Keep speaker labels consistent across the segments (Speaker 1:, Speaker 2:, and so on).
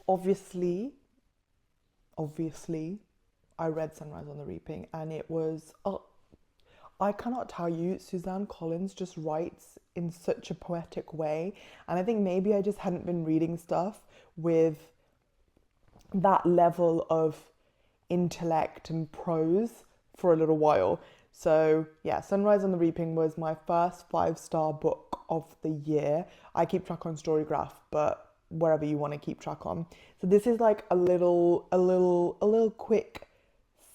Speaker 1: obviously, I read Sunrise on the Reaping, and it was, I cannot tell you, Suzanne Collins just writes in such a poetic way. And I think maybe I just hadn't been reading stuff with that level of intellect and prose for a little while. So yeah, Sunrise on the Reaping was my first 5-star book of the year. I keep track on Storygraph, but wherever you want to keep track on. So this is like a little quick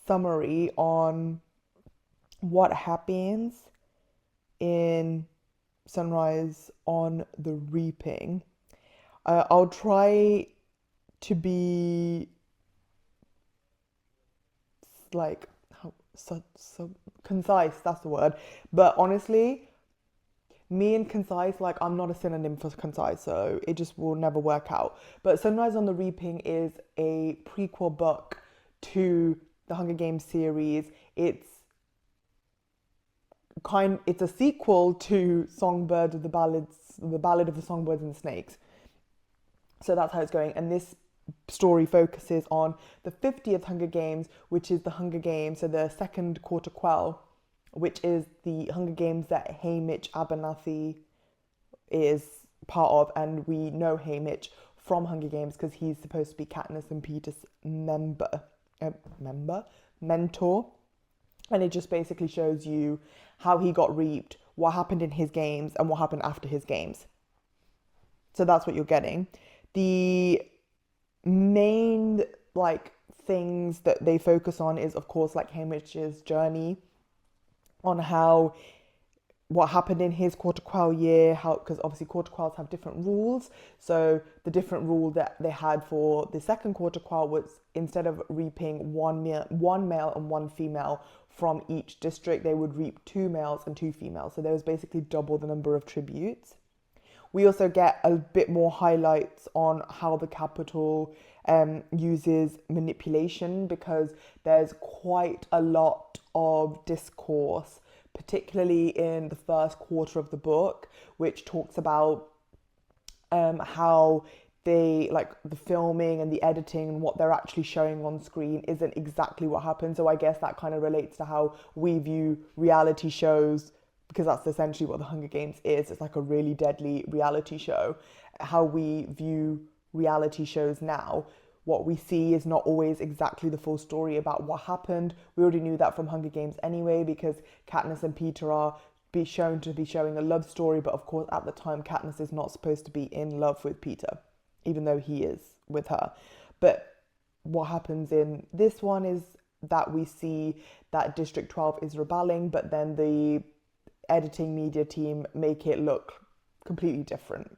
Speaker 1: summary on what happens in Sunrise on the Reaping. I'll try to be like so concise, that's the word. But honestly, me and concise, like, I'm not a synonym for concise, so it just will never work out. But Sunrise on the Reaping is a prequel book to the Hunger Games series. It's a sequel to Songbird of the Ballad of the Songbirds and the Snakes. So that's how it's going. And this story focuses on the 50th Hunger Games, which is the Hunger Games, so the second quarter quell, which is the Hunger Games that Haymitch Abernathy is part of. And we know Haymitch from Hunger Games because he's supposed to be Katniss and Peter's mentor. And it just basically shows you how he got reaped, what happened in his games, and what happened after his games. So that's what you're getting. The main things that they focus on is, of course, Haymitch's journey on what happened in his quarter quell year, because obviously quarter quells have different rules. So the different rule that they had for the second quarter quell was, instead of reaping one male and one female from each district, they would reap 2 males and 2 females. So there was basically double the number of tributes. We also get a bit more highlights on how the Capitol uses manipulation, because there's quite a lot of discourse, particularly in the first quarter of the book, which talks about how they, the filming and the editing and what they're actually showing on screen isn't exactly what happened. So I guess that kind of relates to how we view reality shows, because that's essentially what the Hunger Games is. It's like a really deadly reality show. How we view reality shows now, what we see is not always exactly the full story about what happened. We already knew that from Hunger Games anyway, because Katniss and Peter are shown to be showing a love story, but of course at the time Katniss is not supposed to be in love with Peter, even though he is with her. But what happens in this one is that we see that District 12 is rebelling, but then the editing media team make it look completely different.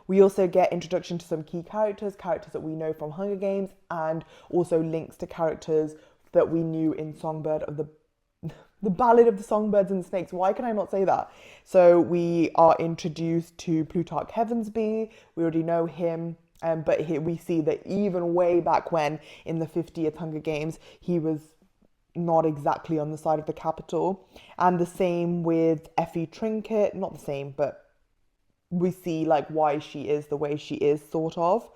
Speaker 1: We also get introduction to some key characters that we know from Hunger Games, and also links to characters that we knew in Songbird of the Ballad of the Songbirds and the Snakes. Why can I not say that? So we are introduced to Plutarch Heavensbee. We already know him, but here we see that even way back when, in the 50th Hunger Games, he was not exactly on the side of the Capitol. And the same with Effie Trinket. Not the same, but we see why she is the way she is, sort of.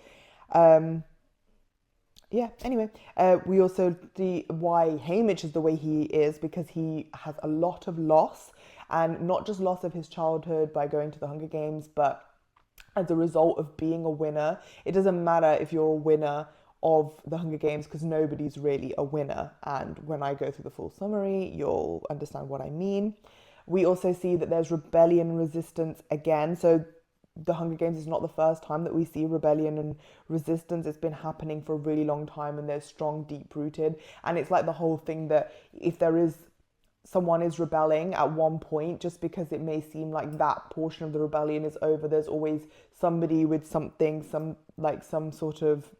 Speaker 1: Anyway, we also see why Haymitch is the way he is, because he has a lot of loss, and not just loss of his childhood by going to the Hunger Games, but as a result of being a winner. It doesn't matter if you're a winner of the Hunger Games, because nobody's really a winner. And when I go through the full summary, you'll understand what I mean. We also see that there's rebellion and resistance again. So the Hunger Games is not the first time that we see rebellion and resistance. It's been happening for a really long time, and they're strong, deep-rooted. And it's the whole thing that if someone is rebelling at one point, just because it may seem like that portion of the rebellion is over, there's always somebody with something, some sort of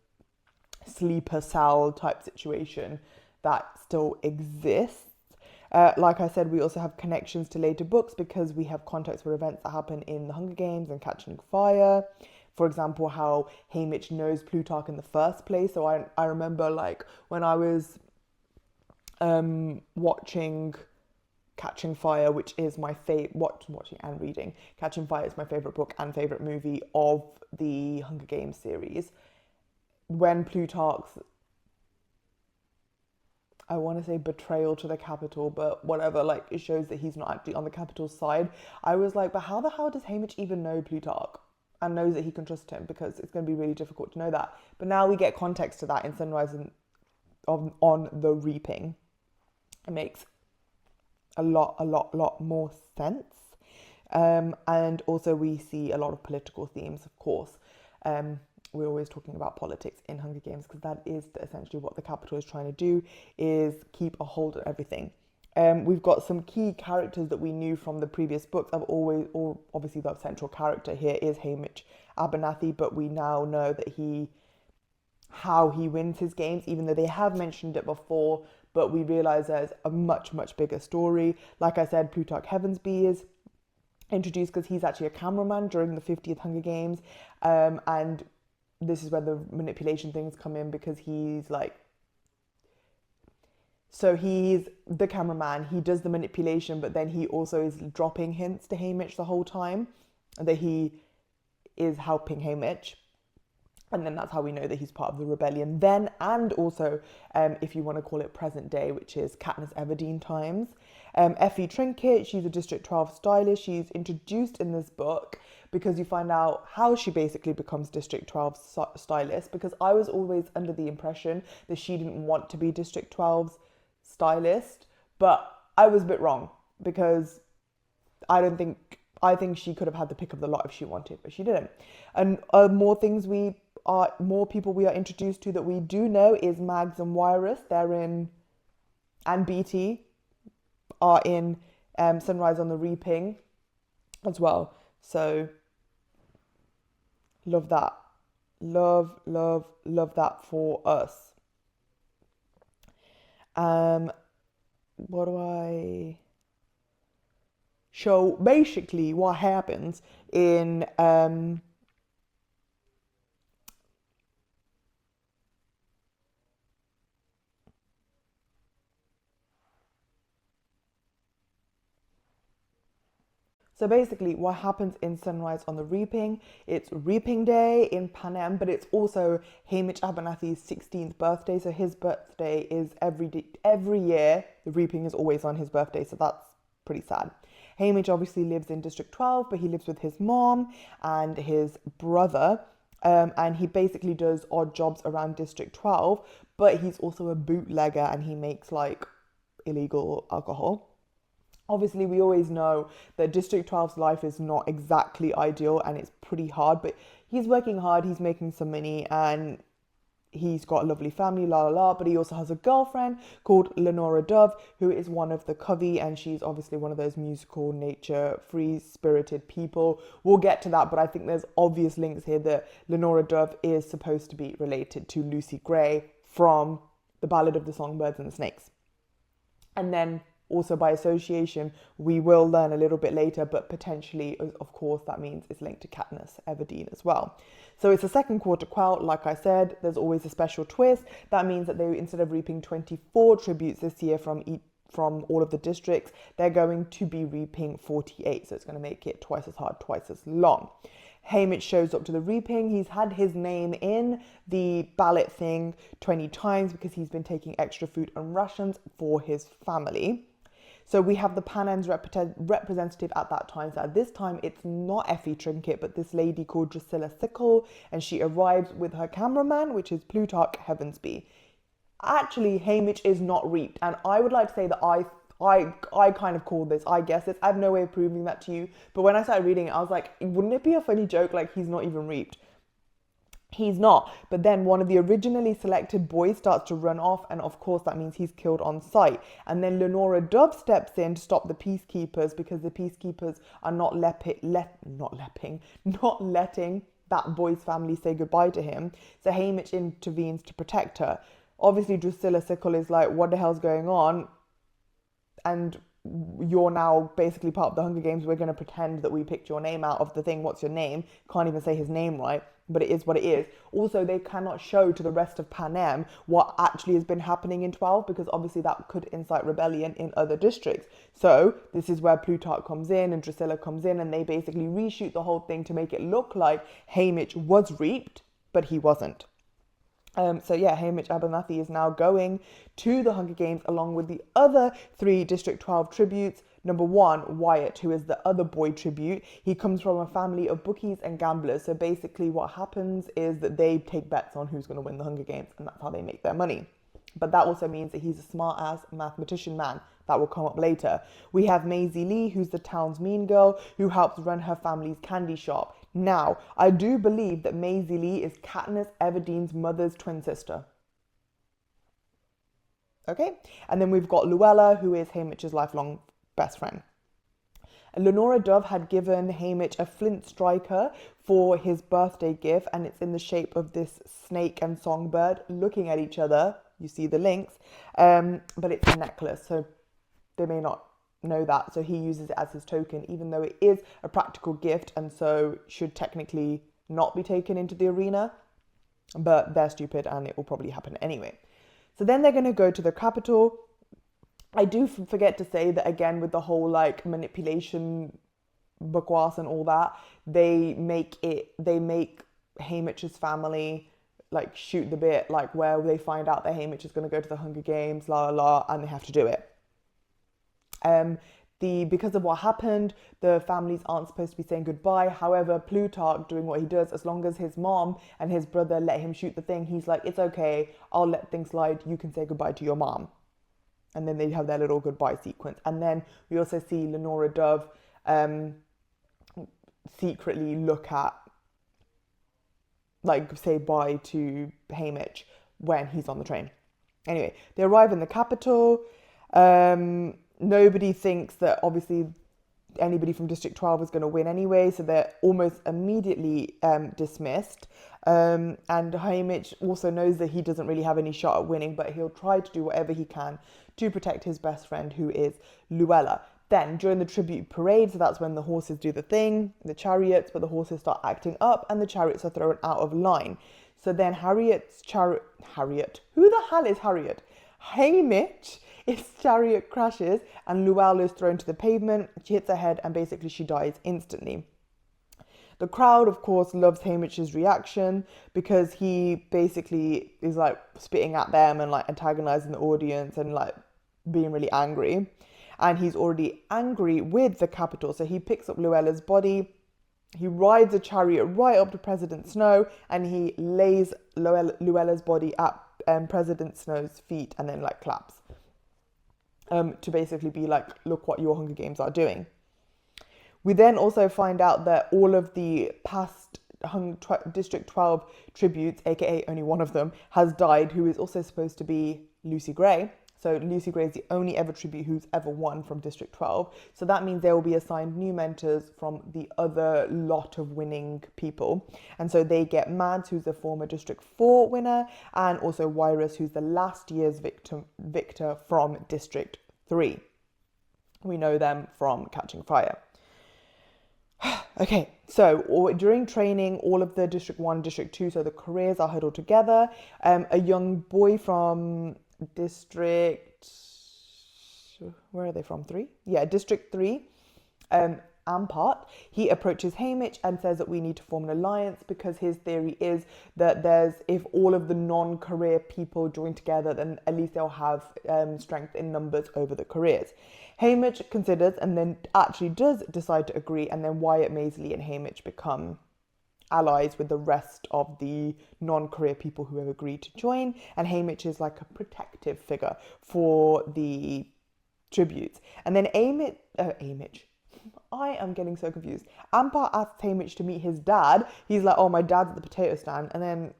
Speaker 1: sleeper cell type situation that still exists. Like I said, we also have connections to later books, because we have context for events that happen in the Hunger Games and Catching Fire. For example, how Haymitch knows Plutarch in the first place. So I remember when I was watching Catching Fire, which is my watching and reading. Catching Fire is my favourite book and favourite movie of the Hunger Games series. when Plutarch's, I want to say betrayal to the capital, but whatever, like it shows that he's not actually on the capital's side. I was like, but how the hell does Haymitch even know Plutarch and knows that he can trust him? Because it's going to be really difficult to know that. But now we get context to that in Sunrise and on the Reaping. It makes a lot more sense. And also we see a lot of political themes, of course. We're always talking about politics in Hunger Games because that is essentially what the capital is trying to do, is keep a hold of everything. We've got some key characters that we knew from the previous books. Obviously the central character here is Haymitch Abernathy, but we now know that how he wins his games, even though they have mentioned it before, but we realise there's a much bigger story. Like I said, Plutarch Heavensbee is introduced because he's actually a cameraman during the 50th Hunger Games, and this is where the manipulation things come in, because he's the cameraman, he does the manipulation, but then he also is dropping hints to Haymitch the whole time that he is helping Haymitch. And then that's how we know that he's part of the rebellion then, and also, if you want to call it present day, which is Katniss Everdeen times. Effie Trinket, she's a District 12 stylist. She's introduced in this book because you find out how she basically becomes District 12 stylist, because I was always under the impression that she didn't want to be District 12's stylist, but I was a bit wrong, because I think she could have had the pick of the lot if she wanted, but she didn't. And more people we are introduced to that we do know is Mags and Wirus. And BT are in Sunrise on the Reaping as well. So love that. Love that for us. So basically what happens in So basically what happens in Sunrise on the Reaping, it's Reaping Day in Panem, but it's also Haymitch Abernathy's 16th birthday. So his birthday is every year. The Reaping is always on his birthday, so that's pretty sad. Haymitch obviously lives in District 12, but he lives with his mom and his brother. And he basically does odd jobs around District 12, but he's also a bootlegger and he makes illegal alcohol. Obviously, we always know that District 12's life is not exactly ideal and it's pretty hard, but he's working hard, he's making some money, and he's got a lovely family, but he also has a girlfriend called Lenora Dove, who is one of the Covey, and she's obviously one of those musical nature, free-spirited people. We'll get to that, but I think there's obvious links here that Lenora Dove is supposed to be related to Lucy Gray from The Ballad of the Songbirds and the Snakes. And then also by association, we will learn a little bit later, but potentially, of course, that means it's linked to Katniss Everdeen as well. So it's a second quarter quell. Like I said, there's always a special twist. That means that they, instead of reaping 24 tributes this year from all of the districts, they're going to be reaping 48. So it's going to make it twice as hard, twice as long. Haymitch shows up to the Reaping. He's had his name in the ballot thing 20 times because he's been taking extra food and rations for his family. So we have the Panem's representative at that time. So at this time, it's not Effie Trinket, but this lady called Drusilla Sickle, and she arrives with her cameraman, which is Plutarch Heavensbee. Actually, Haymitch is not reaped, and I would like to say that I kind of called this. I guess this. I have no way of proving that to you, but when I started reading it, I was like, wouldn't it be a funny joke? Like, he's not even reaped. He's not. But then one of the originally selected boys starts to run off, and of course that means he's killed on sight. And then Lenora Dove steps in to stop the peacekeepers because the peacekeepers are not letting that boy's family say goodbye to him. So Haymitch intervenes to protect her. Obviously Drusilla Sickle is like, what the hell's going on? And you're now basically part of the Hunger Games. We're going to pretend that we picked your name out of the thing. What's your name? Can't even say his name right, but it is what it is. Also, they cannot show to the rest of Panem what actually has been happening in 12, because obviously that could incite rebellion in other districts. So this is where Plutarch comes in and Drusilla comes in, and they basically reshoot the whole thing to make it look like Haymitch was reaped, but he wasn't. So yeah, Haymitch Abernathy is now going to the Hunger Games along with the other 3 District 12 tributes. Number 1, Wyatt, who is the other boy tribute. He comes from a family of bookies and gamblers. So basically what happens is that they take bets on who's going to win the Hunger Games, and that's how they make their money. But that also means that he's a smart-ass mathematician man. That will come up later. We have Maisie Lee, who's the town's mean girl, who helps run her family's candy shop. Now, I do believe that Maisie Lee is Katniss Everdeen's mother's twin sister. Okay? And then we've got Luella, who is Haymitch's lifelong best friend. Lenora Dove had given Haymitch a flint striker for his birthday gift, and it's in the shape of this snake and songbird looking at each other. You see the links, but it's a necklace, so they may not know that. So he uses it as his token, even though it is a practical gift and so should technically not be taken into the arena. But they're stupid and it will probably happen anyway. So then they're going to go to the Capitol. I do forget to say that again with the whole like manipulation, bakwas and all that, they make Haymitch's family like shoot the bit, like where they find out that Haymitch is going to go to the Hunger Games, la la la, and they have to do it. Because of what happened, the families aren't supposed to be saying goodbye. However, Plutarch, doing what he does, as long as his mom and his brother let him shoot the thing, he's like, it's okay, I'll let things slide, you can say goodbye to your mom. And then they have their little goodbye sequence. And then we also see Lenora Dove secretly look at, like, say bye to Haymitch when he's on the train. Anyway, they arrive in the Capitol. Nobody thinks that obviously anybody from District 12 is going to win anyway, so they're almost immediately dismissed. And Haymitch also knows that he doesn't really have any shot at winning, but he'll try to do whatever he can to protect his best friend, who is Luella. Then during the tribute parade, so that's when the horses do the thing, the chariots, but the horses start acting up and the chariots are thrown out of line. So then Harriet, who the hell is Harriet? Haymitch, its chariot crashes and Luella is thrown to the pavement. She hits her head and basically she dies instantly. The crowd, of course, loves Haymitch's reaction because he basically is like spitting at them and like antagonizing the audience and like being really angry. And he's already angry with the Capitol. So he picks up Luella's body. He rides a chariot right up to President Snow and he lays Luella's body at President Snow's feet and then like claps. To basically be like, look what your Hunger Games are doing. We then also find out that all of the past District 12 tributes, aka only one of them, has died, who is also supposed to be Lucy Gray. So Lucy Gray is the only ever tribute who's ever won from District 12. So that means they will be assigned new mentors from the other lot of winning people. And so they get Mads, who's a former District 4 winner, and also Wyrus, who's the last year's victor from District 3. We know them from Catching Fire. Okay, so during training, all of the District 1, District 2, so the careers are huddled together. A young boy from District, where are they from? 3? Yeah, District 3, Ampart. He approaches Haymitch and says that we need to form an alliance because his theory is that if all of the non-career people join together, then at least they'll have strength in numbers over the careers. Haymitch considers and then actually does decide to agree, and then Wyatt, Maisie and Haymitch become allies with the rest of the non-career people who have agreed to join, and Haymitch is like a protective figure for the tributes. And then Haymitch, I am getting so confused. Ampart asks Haymitch to meet his dad. He's like, oh, my dad's at the potato stand. And then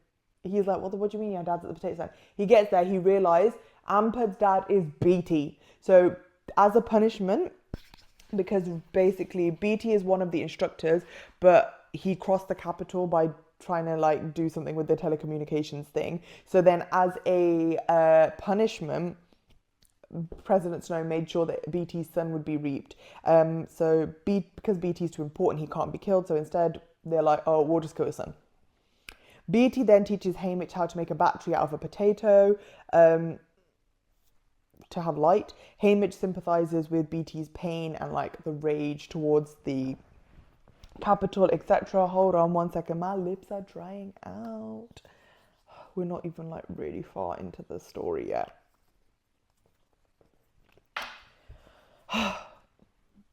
Speaker 1: he's like, what do you mean your dad's at the potato stand? He gets there, he realizes Ampart's dad is BT. So as a punishment, because basically BT is one of the instructors, but he crossed the Capitol by trying to like do something with the telecommunications thing. So then as a punishment, President Snow made sure that BT's son would be reaped. Because BT's too important, he can't be killed. So instead, they're like, oh, we'll just kill his son. BT then teaches Haymitch how to make a battery out of a potato to have light. Haymitch sympathizes with BT's pain and like the rage towards the Capitol, etc. Hold on one second, my lips are drying out. we're not even like really far into the story yet.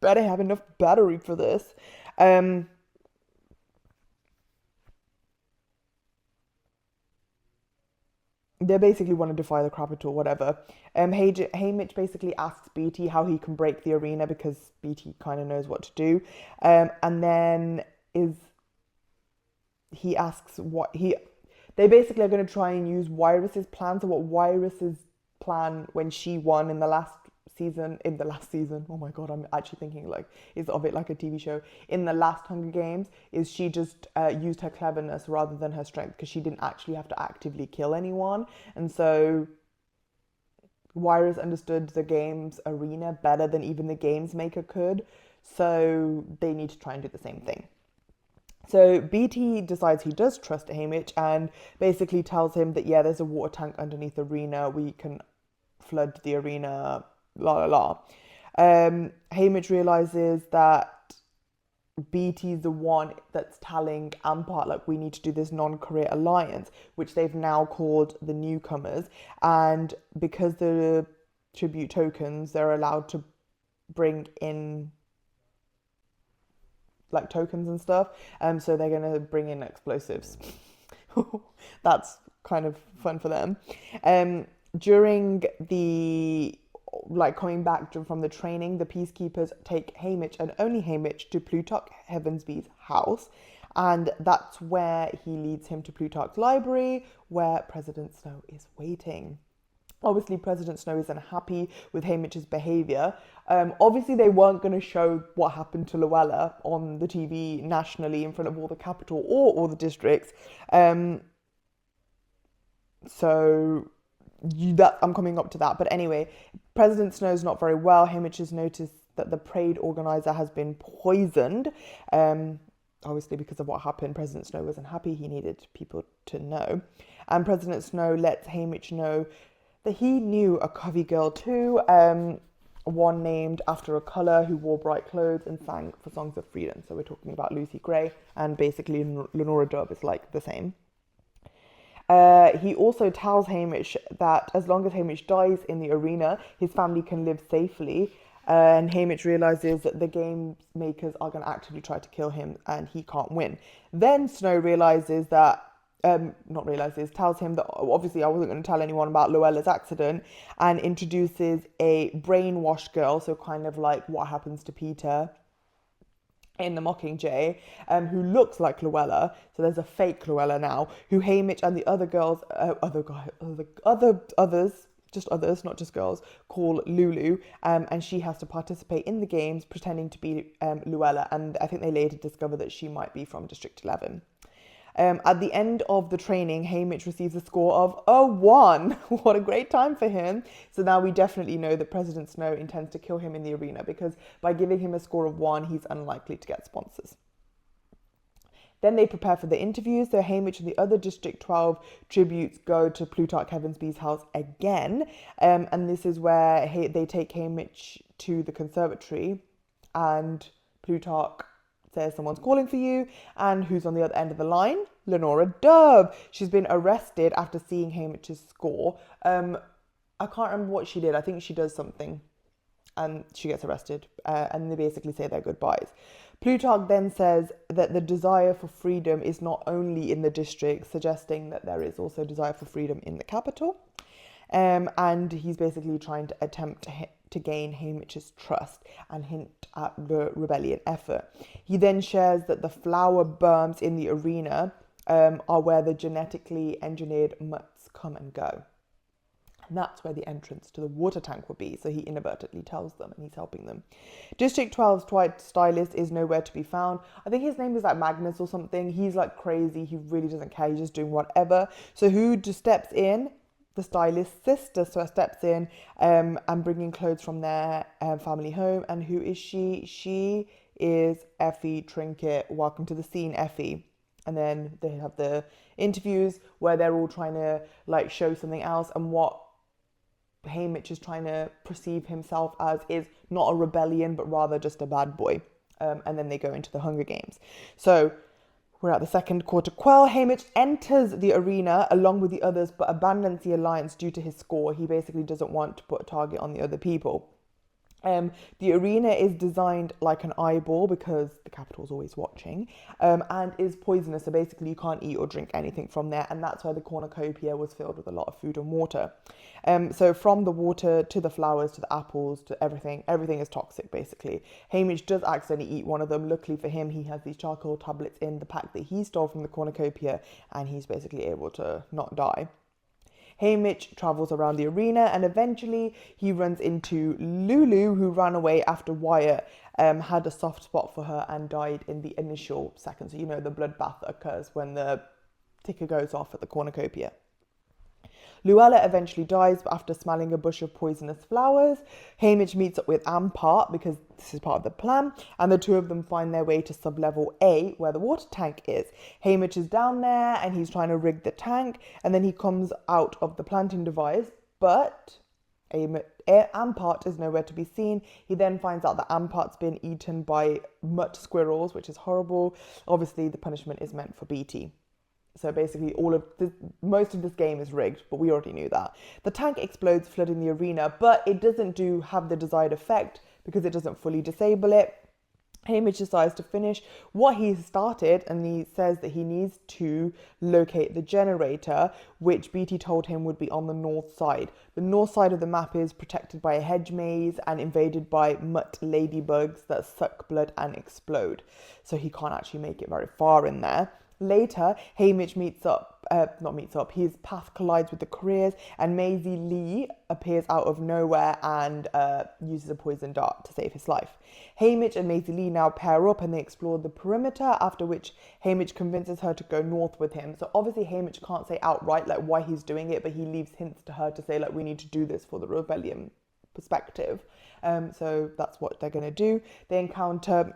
Speaker 1: Better have enough battery for this. They basically want to defy the Capitol, whatever. Haymitch basically asks BT how he can break the arena because BT kind of knows what to do. And then he asks they basically are going to try and use Wirus's plan. So what Wirus's plan when she won in the last season, oh my god, I'm actually thinking like, is of it like a TV show, in the last Hunger Games, is she just used her cleverness rather than her strength, because she didn't actually have to actively kill anyone. And so Wirus understood the game's arena better than even the games maker could, so they need to try and do the same thing. So BT decides he does trust Haymitch and basically tells him that, yeah, there's a water tank underneath the arena, we can flood the arena, la la la. Haymitch realizes that BT's the one that's telling Ampart, like, we need to do this non-career alliance, which they've now called the newcomers. And because the tribute tokens, they're allowed to bring in like tokens and stuff. So they're going to bring in explosives. That's kind of fun for them. During the coming back from the training, the peacekeepers take Haymitch and only Haymitch to Plutarch Heavensby's house, and that's where he leads him to Plutarch's library, where President Snow is waiting. Obviously, President Snow is unhappy with Haymitch's behaviour. Obviously, they weren't going to show what happened to Luella on the TV nationally in front of all the capital or all the districts. So I'm coming up to that. But anyway, President Snow's not very well. Haymitch has noticed that the parade organizer has been poisoned. Obviously, because of what happened, President Snow wasn't happy. He needed people to know. And President Snow lets Haymitch know that he knew a Covey girl too, one named after a colour who wore bright clothes and sang for songs of freedom. So we're talking about Lucy Gray, and basically Lenora Dove is like the same. He also tells Haymitch that as long as Haymitch dies in the arena, his family can live safely. And Haymitch realizes that the game makers are going to actively try to kill him and he can't win. Then Snow realizes that, tells him that obviously I wasn't going to tell anyone about Luella's accident, and introduces a brainwashed girl, so kind of like what happens to Peter in The Mockingjay, who looks like Luella. So there's a fake Luella now, who Haymitch and the other girls, others, not just girls, call Lulu, and she has to participate in the games pretending to be Luella, and I think they later discover that she might be from District 11. At the end of the training, Haymitch receives a score of a 1. What a great time for him. So now we definitely know that President Snow intends to kill him in the arena, because by giving him a score of 1, he's unlikely to get sponsors. Then they prepare for the interviews. So Haymitch and the other District 12 tributes go to Plutarch Heavensby's house again. And this is where they take Haymitch to the conservatory, and Plutarch says someone's calling for you, and who's on the other end of the line? Lenora Dove. She's been arrested after seeing Haymitch's score. I can't remember what she did. I think she does something and she gets arrested, and they basically say their goodbyes. Plutarch then says that the desire for freedom is not only in the district, suggesting that there is also desire for freedom in the capital. And he's basically trying to attempt to gain Haymitch's trust and hint at the rebellion effort. He then shares that the flower berms in the arena are where the genetically engineered mutts come and go. And that's where the entrance to the water tank will be. So he inadvertently tells them, and he's helping them. District 12's Twilight stylist is nowhere to be found. I think his name is like Magnus or something. He's like crazy. He really doesn't care. He's just doing whatever. So who just steps in? The stylist's sister steps in and bringing clothes from their family home. And who is she? She is Effie Trinket. Welcome to the scene, Effie. And then they have the interviews where they're all trying to like show something else, and what Haymitch is trying to perceive himself as is not a rebellion, but rather just a bad boy. And then they go into the Hunger Games. So We're at the second quarter quell. Haymitch enters the arena along with the others, but abandons the alliance due to his score. He basically doesn't want to put a target on the other people. The arena is designed like an eyeball because the capital's always watching, and is poisonous. So basically you can't eat or drink anything from there. And that's why the cornucopia was filled with a lot of food and water. So from the water to the flowers to the apples to everything is toxic basically. Haymitch does accidentally eat one of them. Luckily for him, he has these charcoal tablets in the pack that he stole from the cornucopia, and he's basically able to not die. Haymitch travels around the arena and eventually he runs into Lulu, who ran away after Wyatt had a soft spot for her and died in the initial seconds. So, you know, the bloodbath that occurs when the ticker goes off at the cornucopia. Luella eventually dies after smelling a bush of poisonous flowers. Haymitch meets up with Ampart because this is part of the plan, and the two of them find their way to sub-level A, where the water tank is. Haymitch is down there and he's trying to rig the tank, and then he comes out of the planting device, but Ampart is nowhere to be seen. He then finds out that Ampart's been eaten by mutt squirrels, which is horrible. Obviously, the punishment is meant for BT. So basically most of this game is rigged, but we already knew that. The tank explodes, flooding the arena, but it doesn't have the desired effect because it doesn't fully disable it. Haymitch decides to finish what he started, and he says that he needs to locate the generator, which BT told him would be on the north side. The north side of the map is protected by a hedge maze and invaded by mutt ladybugs that suck blood and explode. So he can't actually make it very far in there. Later, Haymitch his path collides with the careers, and Maisie Lee appears out of nowhere and uses a poison dart to save his life. Haymitch and Maisie Lee now pair up and they explore the perimeter, after which Haymitch convinces her to go north with him. So obviously Haymitch can't say outright like why he's doing it, but he leaves hints to her to say like, we need to do this for the rebellion perspective. So that's what they're going to do. They encounter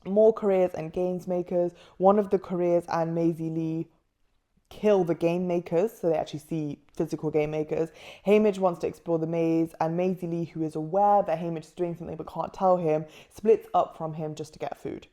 Speaker 1: more careers and games makers. One of the careers and Maisie Lee kill the game makers, so they actually see physical game makers. Haymitch wants to explore the maze, and Maisie Lee, who is aware that Haymitch is doing something but can't tell him, splits up from him just to get food.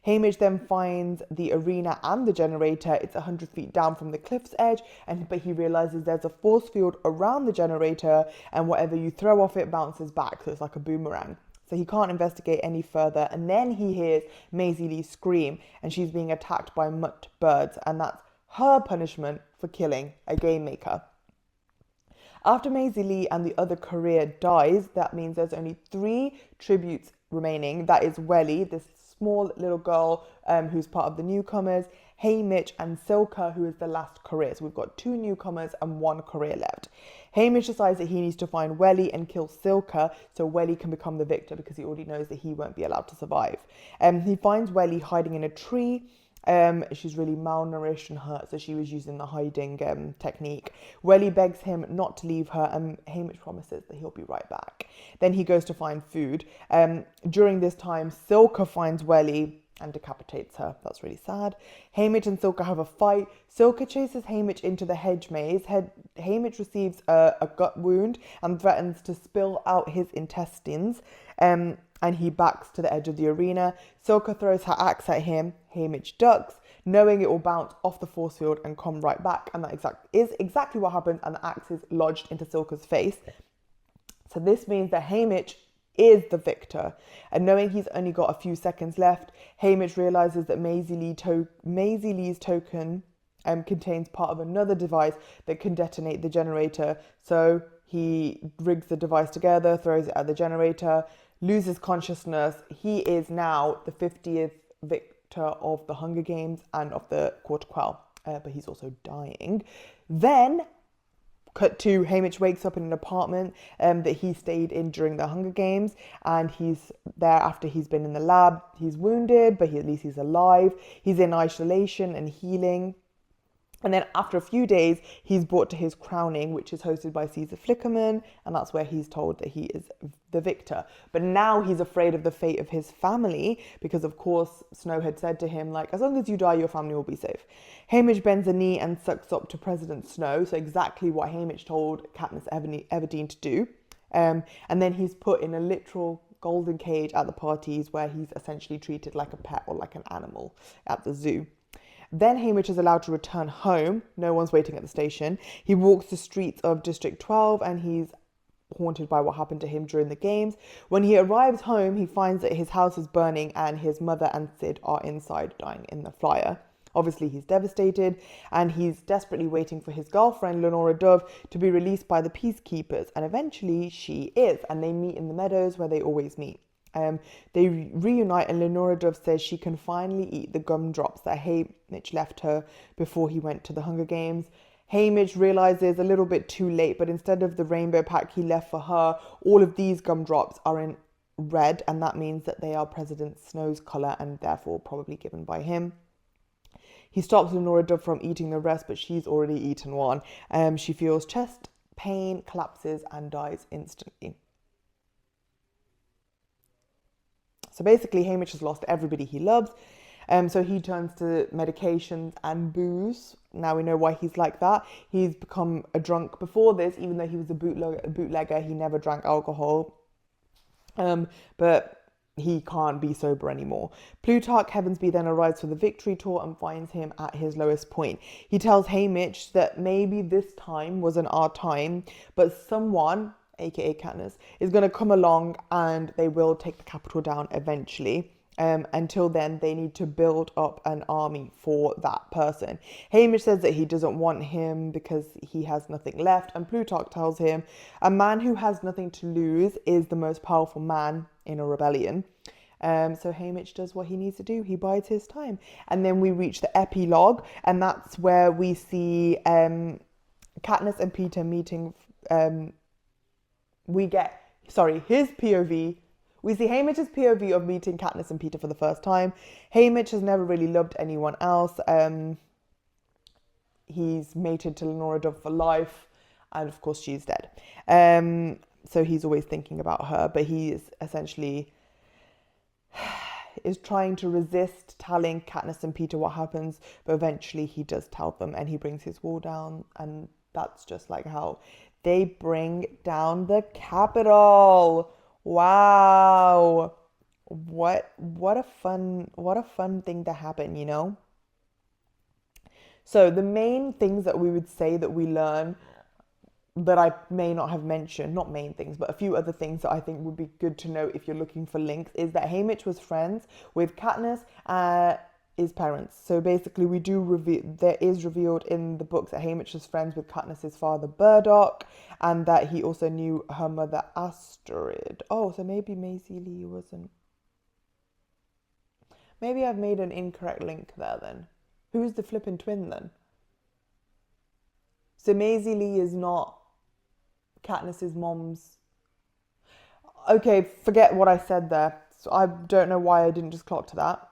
Speaker 1: Haymitch then finds the arena and the generator. It's 100 feet down from the cliff's edge, but he realizes there's a force field around the generator, and whatever you throw off it bounces back, so it's like a boomerang. So he can't investigate any further, and then he hears Maisie Lee scream, and she's being attacked by mutt birds, and that's her punishment for killing a game maker. After Maisie Lee and the other career dies, that means there's only 3 tributes remaining. That is Welly, this small little girl who's part of the newcomers, Haymitch, and Silka, who is the last career. So we've got 2 newcomers and 1 career left. Haymitch decides that he needs to find Welly and kill Silka so Welly can become the victor, because he already knows that he won't be allowed to survive. He finds Welly hiding in a tree. She's really malnourished and hurt, so she was using the hiding technique. Welly begs him not to leave her, and Haymitch promises that he'll be right back. Then he goes to find food. During this time, Silka finds Welly and decapitates her. That's really sad. Haymitch and Silka have a fight. Silka chases Haymitch into the hedge maze. Haymitch receives a gut wound and threatens to spill out his intestines. And he backs to the edge of the arena. Silka throws her axe at him. Haymitch ducks, knowing it will bounce off the force field and come right back. And that is exactly what happens, and the axe is lodged into Silka's face. So this means that Haymitch is the victor. And knowing he's only got a few seconds left, Haymitch realizes that Maisie Lee's token contains part of another device that can detonate the generator. So he rigs the device together, throws it at the generator, loses consciousness. He is now the 50th victor of the Hunger Games and of the Quarter Quell, but he's also dying. Then cut to Haymitch wakes up in an apartment that he stayed in during the Hunger Games, and he's there after he's been in the lab. He's wounded, but at least he's alive. He's in isolation and healing. And then after a few days, he's brought to his crowning, which is hosted by Caesar Flickerman, and that's where he's told that he is the victor. But now he's afraid of the fate of his family, because of course Snow had said to him, like, as long as you die, your family will be safe. Haymitch bends a knee and sucks up to President Snow, so exactly what Haymitch told Katniss Everdeen to do. And then he's put in a literal golden cage at the parties, where he's essentially treated like a pet or like an animal at the zoo. Then Haymitch is allowed to return home. No one's waiting at the station. He walks the streets of District 12 and he's haunted by what happened to him during the games. When he arrives home, he finds that his house is burning and his mother and Sid are inside dying in the fire. Obviously, he's devastated and he's desperately waiting for his girlfriend, Lenora Dove, to be released by the peacekeepers. And eventually she is, and they meet in the meadows where they always meet. They reunite and Lenora Dove says she can finally eat the gumdrops that Haymitch left her before he went to the Hunger Games. Haymitch realizes a little bit too late, but instead of the rainbow pack he left for her, all of these gumdrops are in red, and that means that they are President Snow's color and therefore probably given by him. He stops Lenora Dove from eating the rest, but she's already eaten one. She feels chest pain, collapses, and dies instantly. So basically, Haymitch has lost everybody he loves. So he turns to medications and booze. Now we know why he's like that. He's become a drunk. Before this, even though he was a bootlegger, he never drank alcohol. But he can't be sober anymore. Plutarch Heavensby then arrives for the victory tour and finds him at his lowest point. He tells Haymitch that maybe this time wasn't our time, but someone, aka Katniss, is going to come along and they will take the capital down eventually. Until then, they need to build up an army for that person. Haymitch says that he doesn't want him because he has nothing left, and Plutarch tells him a man who has nothing to lose is the most powerful man in a rebellion. So Haymitch does what he needs to do. He bides his time. And then we reach the epilogue, and that's where we see Katniss and Peter meeting. His POV. We see Haymitch's POV of meeting Katniss and Peter for the first time. Haymitch has never really loved anyone else. He's mated to Lenora Dove for life, and of course she's dead. So he's always thinking about her, but he is essentially trying to resist telling Katniss and Peter what happens, but eventually he does tell them, and he brings his wall down, and that's just like how they bring down the Capitol. Wow. What a fun thing to happen, you know? So the main things that we would say that we learn that I may not have mentioned, not main things, but a few other things that I think would be good to know if you're looking for links, is that Haymitch was friends with Katniss, his parents. So basically there is revealed in the books that Haymitch was friends with Katniss's father Burdock, and that he also knew her mother Astrid. Oh, so maybe Maisie Lee wasn't. Maybe I've made an incorrect link there then. Who's the flipping twin then? So Maisie Lee is not Katniss's mom's. Okay, forget what I said there. So I don't know why I didn't just clock to that.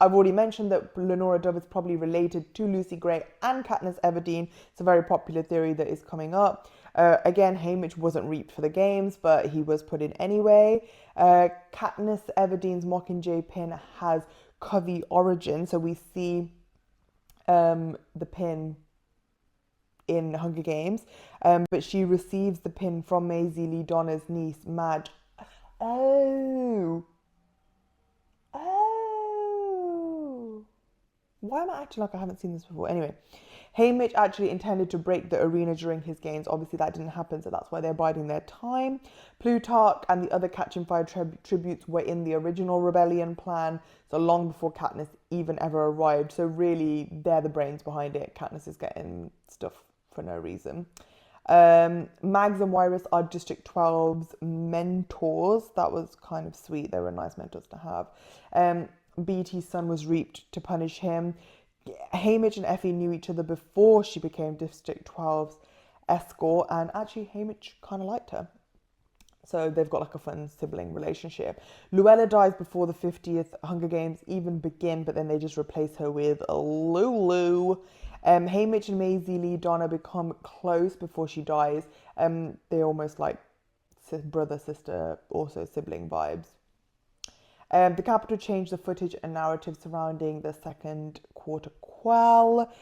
Speaker 1: I've already mentioned that Lenora Dove is probably related to Lucy Gray and Katniss Everdeen. It's a very popular theory that is coming up. Again, Haymitch wasn't reaped for the games, but he was put in anyway. Katniss Everdeen's Mockingjay pin has Covey origin, so we see the pin in Hunger Games, but she receives the pin from Maisie Lee Donner's niece, Madge. Why am I acting like I haven't seen this before? Anyway, Haymitch actually intended to break the arena during his games. Obviously, that didn't happen, so that's why they're biding their time. Plutarch and the other Catching Fire tributes were in the original rebellion plan, so long before Katniss even ever arrived. So really, they're the brains behind it. Katniss is getting stuff for no reason. Mags and Wirus are District 12's mentors. That was kind of sweet. They were nice mentors to have. Beatty's son was reaped to punish him. Haymitch and Effie knew each other before she became District 12's escort, and actually Haymitch kind of liked her. So they've got like a fun sibling relationship. Luella dies before the 50th Hunger Games even begin, but then they just replace her with Lulu. Haymitch and Maisie Lee Donner become close before she dies. They're almost like brother, sister, also sibling vibes. The Capitol changed the footage and narrative surrounding the second quarter quell.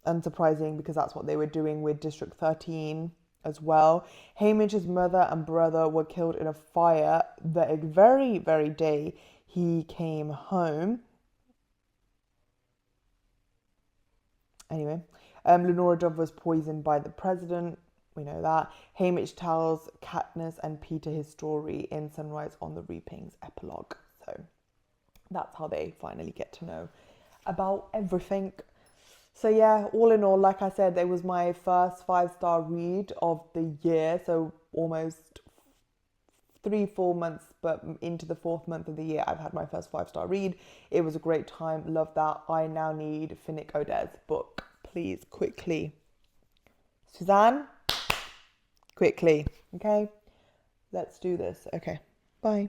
Speaker 1: Unsurprising, because that's what they were doing with District 13 as well. Haymitch's mother and brother were killed in a fire the very, very day he came home. Anyway, Lenora Dove was poisoned by the president. We know that. Haymitch tells Katniss and Peter his story in Sunrise on the Reapings epilogue. So that's how they finally get to know about everything. So yeah, all in all, like I said, it was my first 5-star read of the year. So almost 3-4 months, but into the 4th month of the year, I've had my first 5-star read. It was a great time. Love that. I now need Finnick Odeh's book. Please, quickly. Suzanne, quickly. Okay, let's do this. Okay, bye.